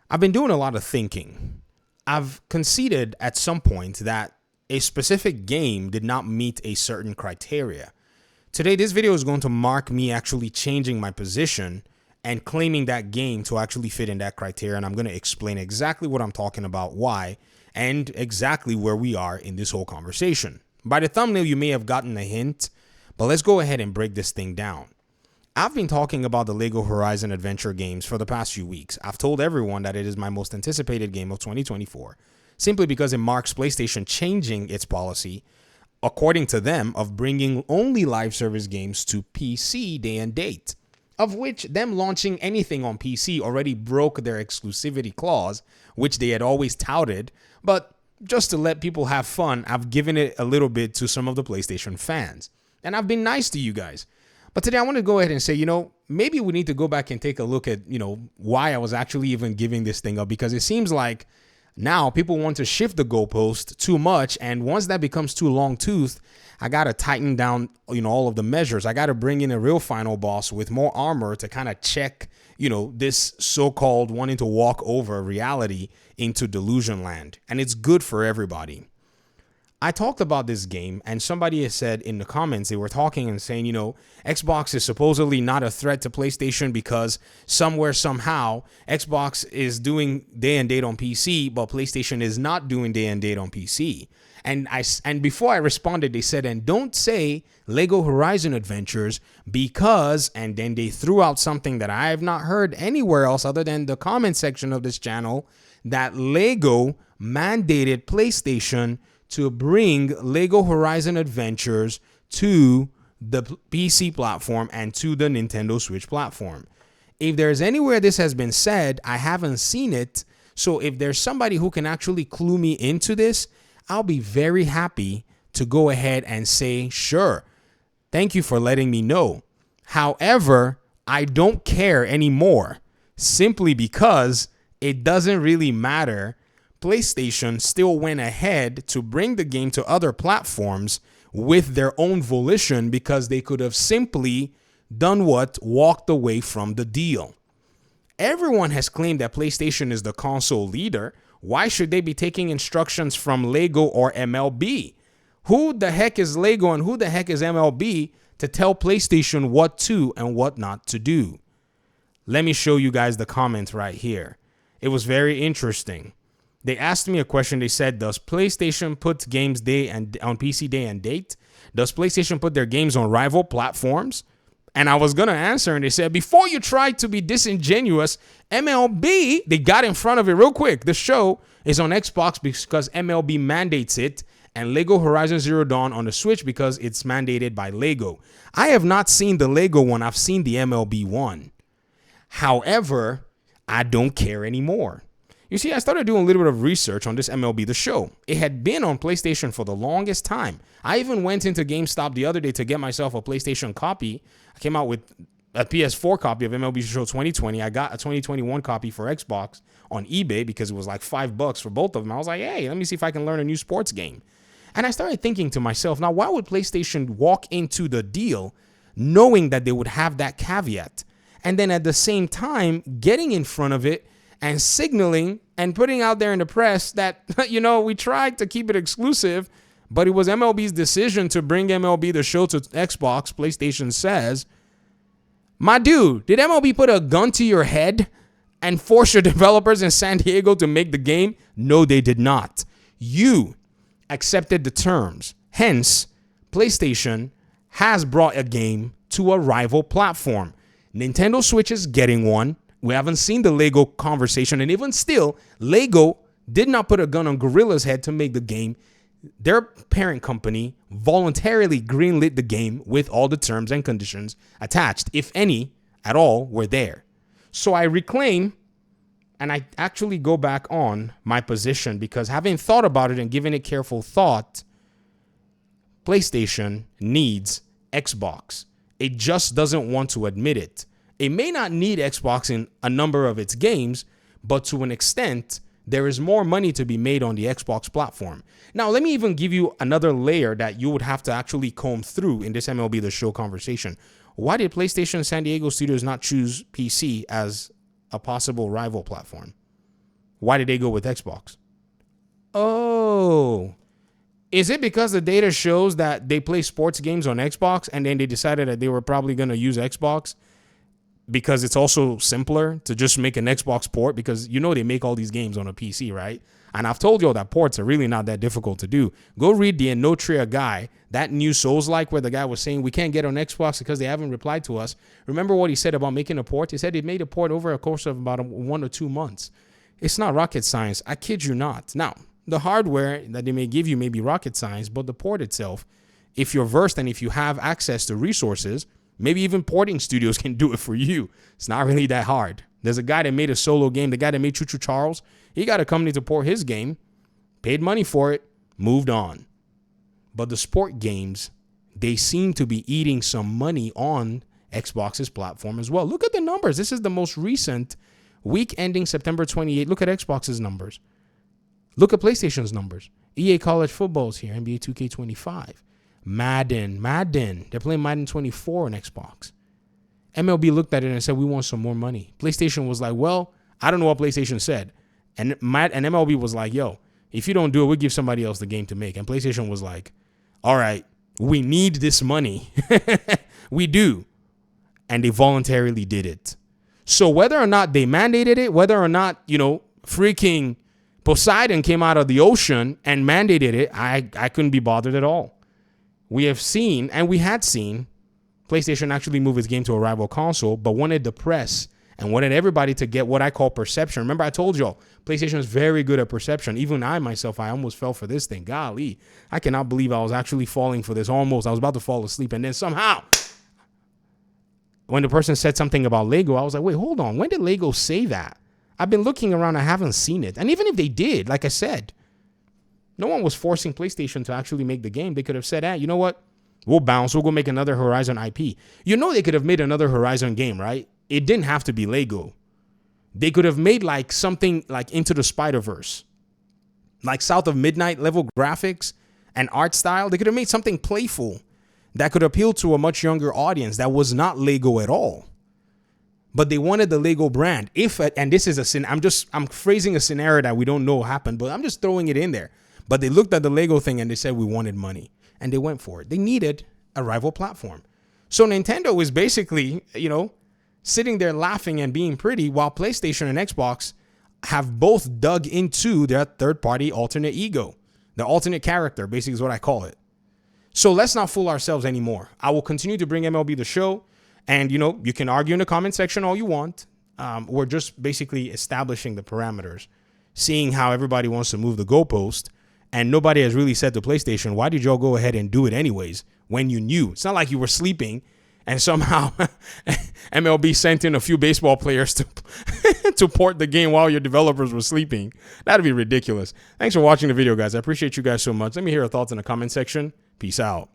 I've been doing a lot of thinking. I've conceded at some point that a specific game did not meet a certain criteria. Today, this video is going to mark me actually changing my position and claiming that game to actually fit in that criteria. And I'm going to explain exactly what I'm talking about, why, and exactly where we are in this whole conversation. By the thumbnail, you may have gotten a hint, but let's go ahead and break this thing down. I've been talking about the LEGO Horizon Adventure games for the past few weeks. I've told everyone that it is my most anticipated game of 2024, simply because it marks PlayStation changing its policy, according to them, of bringing only live service games to PC day and date, of which them launching anything on PC already broke their exclusivity clause, which they had always touted. But just to let people have fun, I've given it a little bit to some of the PlayStation fans. And I've been nice to you guys. But today I want to go ahead and say, maybe we need to go back and take a look at, why I was actually even giving this thing up, because it seems like now people want to shift the goalpost too much. And once that becomes too long-toothed, I got to tighten down, all of the measures. I got to bring in a real final boss with more armor to kind of check, this so-called wanting to walk over reality into delusion land. And it's good for everybody. I talked about this game, and somebody has said in the comments, they were talking and saying, Xbox is supposedly not a threat to PlayStation because somewhere, somehow, Xbox is doing day and date on PC, but PlayStation is not doing day and date on PC. And before I responded, they said, and don't say LEGO Horizon Adventures because, and then they threw out something that I have not heard anywhere else other than the comment section of this channel, that LEGO mandated PlayStation to bring LEGO Horizon Adventures to the PC platform and to the Nintendo Switch platform. If there's anywhere this has been said, I haven't seen it. So if there's somebody who can actually clue me into this, I'll be very happy to go ahead and say, sure, thank you for letting me know. However, I don't care anymore, simply because it doesn't really matter. PlayStation still went ahead to bring the game to other platforms with their own volition because they could have simply done what? Walked away from the deal. Everyone has claimed that PlayStation is the console leader. Why should they be taking instructions from LEGO or MLB? Who the heck is LEGO and who the heck is MLB to tell PlayStation what to and what not to do? Let me show you guys the comments right here. It was very interesting. They asked me a question. They said, does PlayStation put games on PC day and date? Does PlayStation put their games on rival platforms? And I was going to answer, and they said, before you try to be disingenuous, MLB, they got in front of it real quick. The show is on Xbox because MLB mandates it, and LEGO Horizon Zero Dawn on the Switch because it's mandated by LEGO. I have not seen the LEGO one. I've seen the MLB one. However, I don't care anymore. You see, I started doing a little bit of research on this MLB The Show. It had been on PlayStation for the longest time. I even went into GameStop the other day to get myself a PlayStation copy. I came out with a PS4 copy of MLB The Show 2020. I got a 2021 copy for Xbox on eBay because it was like $5 for both of them. I was like, hey, let me see if I can learn a new sports game. And I started thinking to myself, now, why would PlayStation walk into the deal knowing that they would have that caveat? And then at the same time, getting in front of it and signaling and putting out there in the press that, we tried to keep it exclusive, but it was MLB's decision to bring MLB The Show to Xbox, PlayStation says. My dude, did MLB put a gun to your head and force your developers in San Diego to make the game? No, they did not. You accepted the terms. Hence, PlayStation has brought a game to a rival platform. Nintendo Switch is getting one. We haven't seen the LEGO conversation. And even still, LEGO did not put a gun on Gorilla's head to make the game. Their parent company voluntarily greenlit the game with all the terms and conditions attached, if any at all, were there. So I reclaim, and I actually go back on my position because having thought about it and given it careful thought, PlayStation needs Xbox. It just doesn't want to admit it. It may not need Xbox in a number of its games, but to an extent, there is more money to be made on the Xbox platform. Now, let me even give you another layer that you would have to actually comb through in this MLB The Show conversation. Why did PlayStation San Diego Studios not choose PC as a possible rival platform? Why did they go with Xbox? Oh, is it because the data shows that they play sports games on Xbox and then they decided that they were probably going to use Xbox because it's also simpler to just make an Xbox port, because you know they make all these games on a PC, right? And I've told you all that ports are really not that difficult to do. Go read the Enotria guy, that new Souls-like, where the guy was saying we can't get on Xbox because they haven't replied to us. Remember what he said about making a port? He said he made a port over a course of about 1 or 2 months. It's not rocket science. I kid you not. Now, the hardware that they may give you may be rocket science, but the port itself, if you're versed and if you have access to resources, maybe even porting studios can do it for you. It's not really that hard. There's a guy that made a solo game. The guy that made Choo Choo Charles, he got a company to port his game, paid money for it, moved on. But the sport games, they seem to be eating some money on Xbox's platform as well. Look at the numbers. This is the most recent week ending September 28. Look at Xbox's numbers. Look at PlayStation's numbers. EA College Football's here, NBA 2K25. Madden. They're playing Madden 24 on Xbox. MLB looked at it and said, we want some more money. PlayStation was like, well, I don't know what PlayStation said. And MLB was like, yo, if you don't do it, we'll give somebody else the game to make. And PlayStation was like, all right, we need this money. We do. And they voluntarily did it. So whether or not they mandated it, whether or not, freaking Poseidon came out of the ocean and mandated it, I couldn't be bothered at all. We have seen, and we had seen, PlayStation actually move its game to a rival console, but wanted the press and wanted everybody to get what I call perception. Remember, I told y'all, PlayStation is very good at perception. Even I myself, I almost fell for this thing. Golly, I cannot believe I was actually falling for this. Almost, I was about to fall asleep. And then somehow, when the person said something about Lego, I was like, wait, hold on. When did Lego say that? I've been looking around. I haven't seen it. And even if they did, like I said, no one was forcing PlayStation to actually make the game. They could have said, you know what? We'll bounce. We'll go make another Horizon IP. They could have made another Horizon game, right? It didn't have to be Lego. They could have made like something like Into the Spider-Verse, like South of Midnight level graphics and art style. They could have made something playful that could appeal to a much younger audience that was not Lego at all. But they wanted the Lego brand. And this is I'm phrasing a scenario that we don't know happened, but I'm just throwing it in there. But they looked at the Lego thing and they said we wanted money, and they went for it. They needed a rival platform. So Nintendo is basically, sitting there laughing and being pretty, while PlayStation and Xbox have both dug into their third-party alternate ego. The alternate character, basically, is what I call it. So let's not fool ourselves anymore. I will continue to bring MLB The Show. And, you can argue in the comment section all you want. We're just basically establishing the parameters, seeing how everybody wants to move the goalpost. And nobody has really said to PlayStation, why did y'all go ahead and do it anyways when you knew? It's not like you were sleeping and somehow MLB sent in a few baseball players to port the game while your developers were sleeping. That'd be ridiculous. Thanks for watching the video, guys. I appreciate you guys so much. Let me hear your thoughts in the comment section. Peace out.